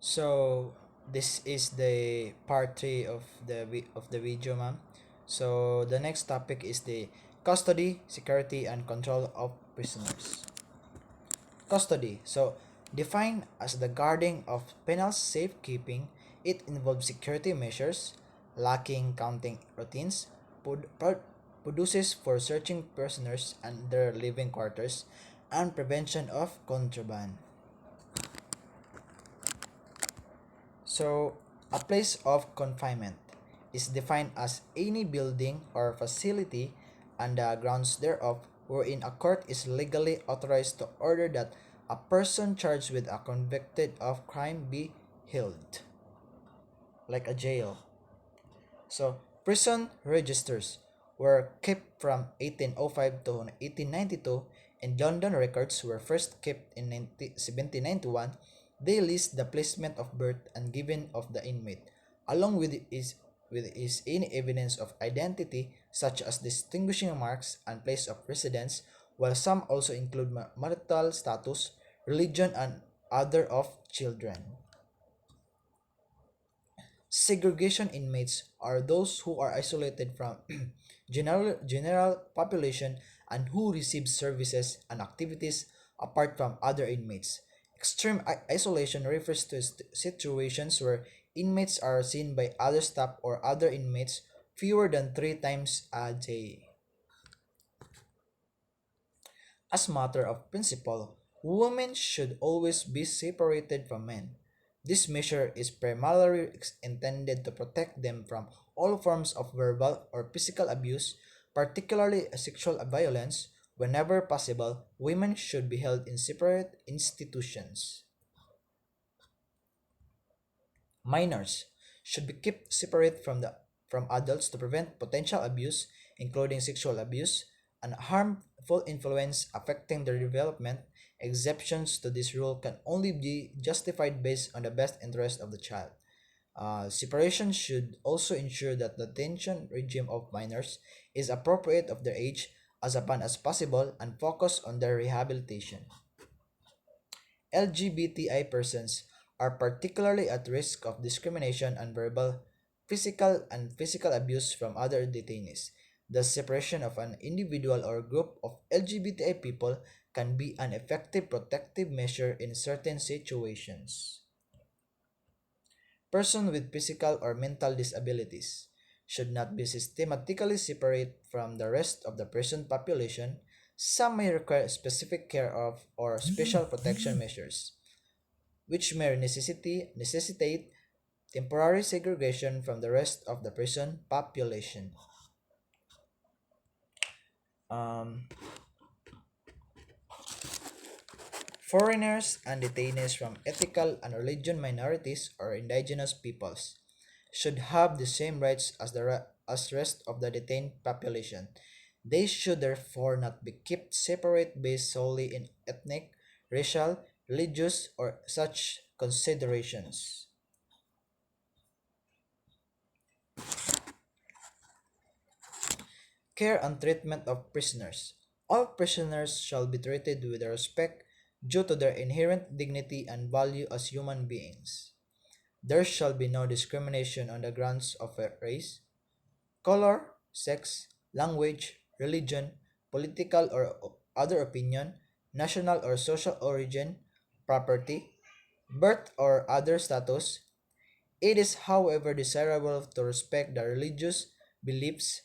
So this is the part three of the video, ma'am. So the next topic is the custody, security, and control of prisoners. Custody. So defined as the guarding of penal safekeeping, it involves security measures, locking, counting routines, produces for searching prisoners and their living quarters, and prevention of contraband. So, a place of confinement is defined as any building or facility and the grounds thereof wherein a court is legally authorized to order that a person charged with a convicted of crime be held, like a jail. So, prison registers were kept from 1805 to 1892, and London records were first kept in 1791. They list the placement of birth and given of the inmate, along with any evidence of identity such as distinguishing marks and place of residence, while some also include marital status, religion, and other of children. Segregation inmates are those who are isolated from general population and who receive services and activities apart from other inmates. Extreme isolation refers to situations where inmates are seen by other staff or other inmates fewer than 3 times a day. As matter of principle, women should always be separated from men. This measure is primarily intended to protect them from all forms of verbal or physical abuse, particularly sexual violence. Whenever possible, women should be held in separate institutions. Minors should be kept separate from adults to prevent potential abuse, including sexual abuse and harmful influence affecting their development. Exceptions to this rule can only be justified based on the best interest of the child. Separation should also ensure that the detention regime of minors is appropriate of their age as upon as possible and focus on their rehabilitation. LGBTI persons are particularly at risk of discrimination and physical abuse from other detainees. The separation of an individual or group of LGBTI people can be an effective protective measure in certain situations. Persons with physical or mental disabilities should not be systematically separate from the rest of the prison population. Some may require specific care of or special protection measures, which may necessitate temporary segregation from the rest of the prison population. Um, Foreigners and detainees from ethical and religious minorities or indigenous peoples should have the same rights as as rest of the detained population. They should therefore not be kept separate based solely in ethnic, racial, religious, or such considerations. Care and treatment of prisoners. All prisoners shall be treated with respect due to their inherent dignity and value as human beings. There shall be no discrimination on the grounds of race, color, sex, language, religion, political or other opinion, national or social origin, property, birth, or other status. It is, however, desirable to respect the religious beliefs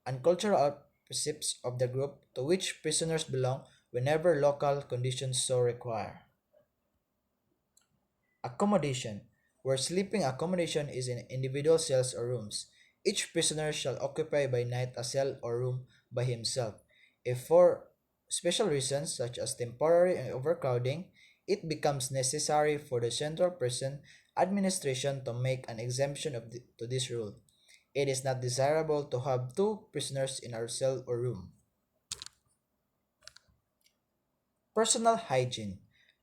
and cultural precepts of the group to which prisoners belong whenever local conditions so require. Accommodation, where sleeping accommodation is in individual cells or rooms. Each prisoner shall occupy by night a cell or room by himself. If for special reasons such as temporary overcrowding, it becomes necessary for the Central Prison Administration to make an exemption to this rule. It is not desirable to have two prisoners in a cell or room. Personal hygiene.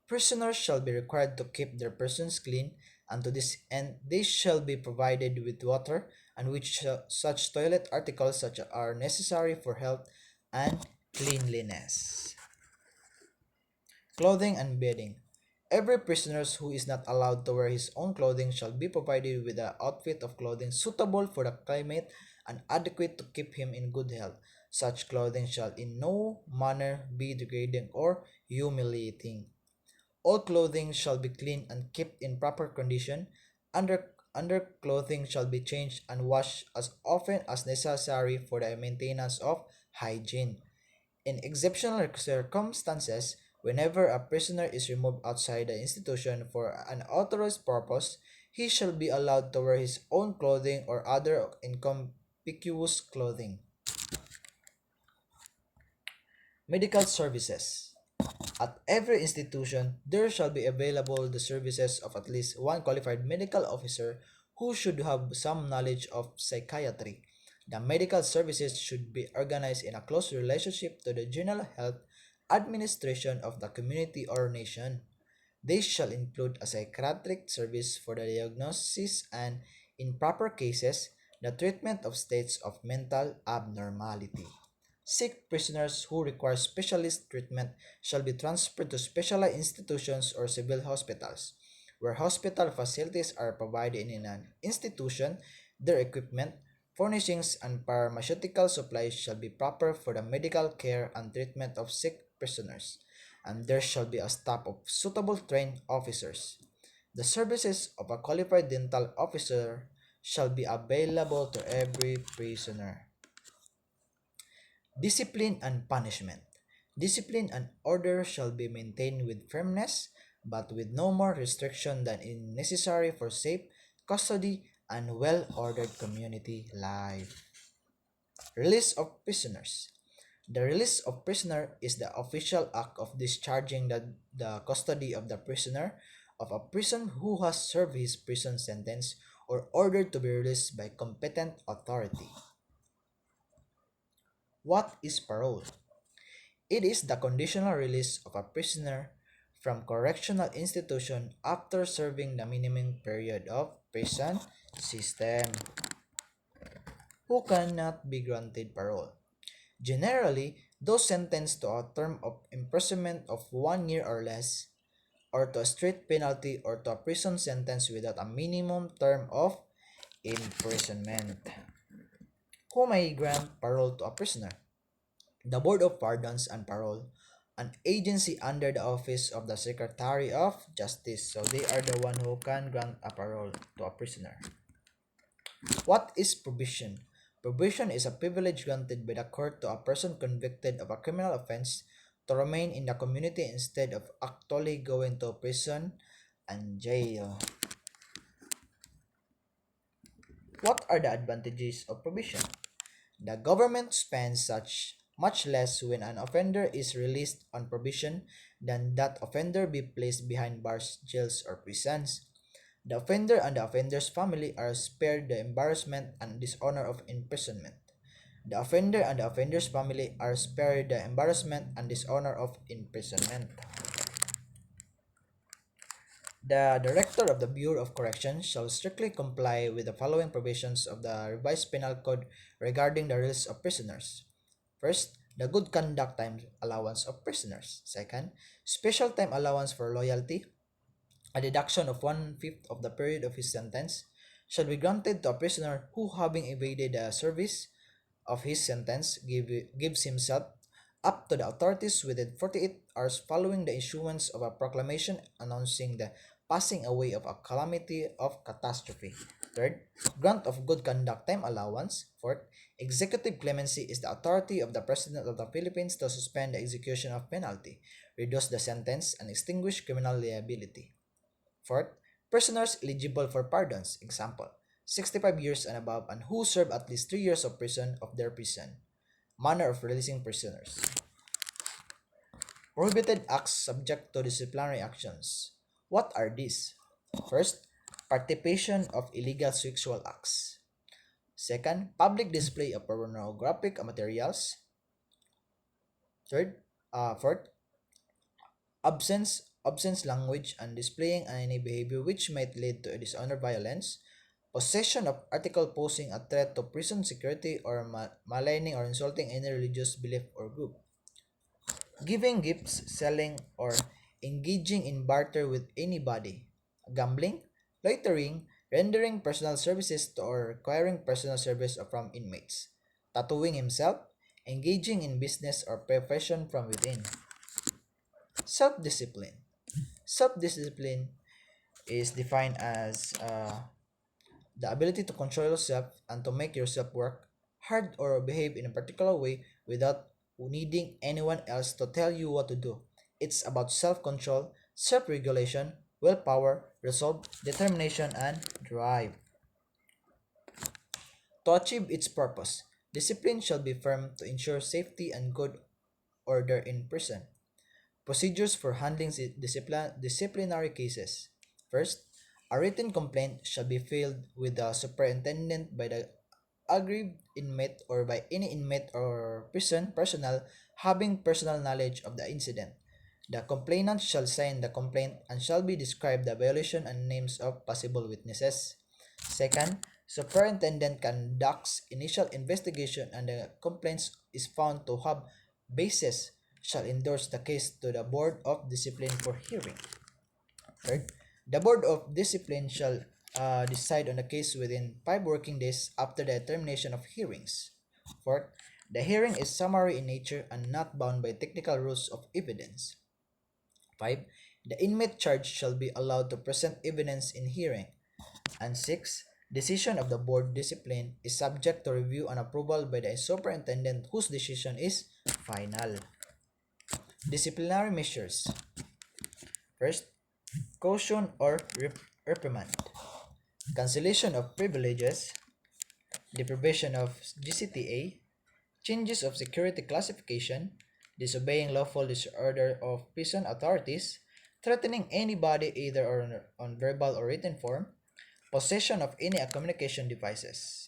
Prisoners shall be required to keep their persons clean, and to this end they shall be provided with water and which such toilet articles such are necessary for health and cleanliness. Clothing and bedding. Every prisoner who is not allowed to wear his own clothing shall be provided with an outfit of clothing suitable for the climate and adequate to keep him in good health. Such clothing shall in no manner be degrading or humiliating. All clothing shall be clean and kept in proper condition. Underclothing shall be changed and washed as often as necessary for the maintenance of hygiene. In exceptional circumstances, whenever a prisoner is removed outside the institution for an authorized purpose, he shall be allowed to wear his own clothing or other inconspicuous clothing. Medical services. At every institution, there shall be available the services of at least one qualified medical officer who should have some knowledge of psychiatry. The medical services should be organized in a close relationship to the general health administration of the community or nation. They shall include a psychiatric service for the diagnosis and, in proper cases, the treatment of states of mental abnormality. Sick prisoners who require specialist treatment shall be transferred to specialized institutions or civil hospitals. Where hospital facilities are provided in an institution, their equipment, furnishings, and pharmaceutical supplies shall be proper for the medical care and treatment of sick prisoners, and there shall be a staff of suitable trained officers. The services of a qualified dental officer shall be available to every prisoner. Discipline and punishment. Discipline and order shall be maintained with firmness, but with no more restriction than is necessary for safe custody and well-ordered community life. Release of prisoners. The release of prisoner is the official act of discharging the custody of the prisoner of a prison who has served his prison sentence or ordered to be released by competent authority. What is parole? It is the conditional release of a prisoner from correctional institution after serving the minimum period of prison system who cannot be granted parole. Generally, those sentenced to a term of imprisonment of 1 year or less, or to a street penalty or to a prison sentence without a minimum term of imprisonment. Who may grant parole to a prisoner? The Board of Pardons and Parole, an agency under the office of the Secretary of Justice. So they are the one who can grant a parole to a prisoner. What is probation? Probation is a privilege granted by the court to a person convicted of a criminal offense to remain in the community instead of actually going to prison and jail. What are the advantages of probation? The government spends such much less when an offender is released on probation than that offender be placed behind bars, jails, or prisons. The offender and the offender's family are spared the embarrassment and dishonor of imprisonment. The offender and the offender's family are spared the embarrassment and dishonor of imprisonment. The Director of the Bureau of Correction shall strictly comply with the following provisions of the revised penal code regarding the release of prisoners. First, the good conduct time allowance of prisoners. Second, special time allowance for loyalty, a deduction of 1/5 of the period of his sentence, shall be granted to a prisoner who, having evaded the service of his sentence, gives himself up to the authorities within 48 hours following the issuance of a proclamation announcing the passing away of a calamity of catastrophe. Third, grant of good conduct time allowance. Fourth, executive clemency is the authority of the President of the Philippines to suspend the execution of penalty, reduce the sentence, and extinguish criminal liability. Fourth, prisoners eligible for pardons, example, 65 years and above, and who serve at least 3 years of prison of their prison. Manner of releasing prisoners. Prohibited acts subject to disciplinary actions. What are these? First, participation of illegal sexual acts. Second, public display of pornographic materials. Fourth, absence language and displaying any behavior which might lead to a dishonor violence. Possession of article posing a threat to prison security or maligning or insulting any religious belief or group. Giving gifts, selling, or engaging in barter with anybody, gambling, loitering, rendering personal services to or acquiring personal service from inmates, tattooing himself, engaging in business or profession from within. Self-discipline. Self-discipline is defined as the ability to control yourself and to make yourself work hard or behave in a particular way without needing anyone else to tell you what to do. It's about self control, self regulation, willpower, resolve, determination, and drive. To achieve its purpose, discipline shall be firm to ensure safety and good order in prison. Procedures for handling disciplinary cases. First, a written complaint shall be filed with the superintendent by the aggrieved inmate or by any inmate or prison personnel having personal knowledge of the incident. The complainant shall sign the complaint and shall be described the violation and names of possible witnesses. Second, superintendent conducts initial investigation and the complaint is found to have basis shall endorse the case to the Board of Discipline for hearing. Third, the Board of Discipline shall decide on the case within 5 working days after the termination of hearings. Fourth, the hearing is summary in nature and not bound by technical rules of evidence. 5. The inmate charged shall be allowed to present evidence in hearing. And 6. Decision of the board discipline is subject to review and approval by the superintendent whose decision is final. Disciplinary measures. First, caution or reprimand. Cancellation of privileges. Deprivation of GCTA. Changes of security classification. Disobeying lawful disorder of prison authorities. Threatening anybody either on verbal or written form. Possession of any communication devices.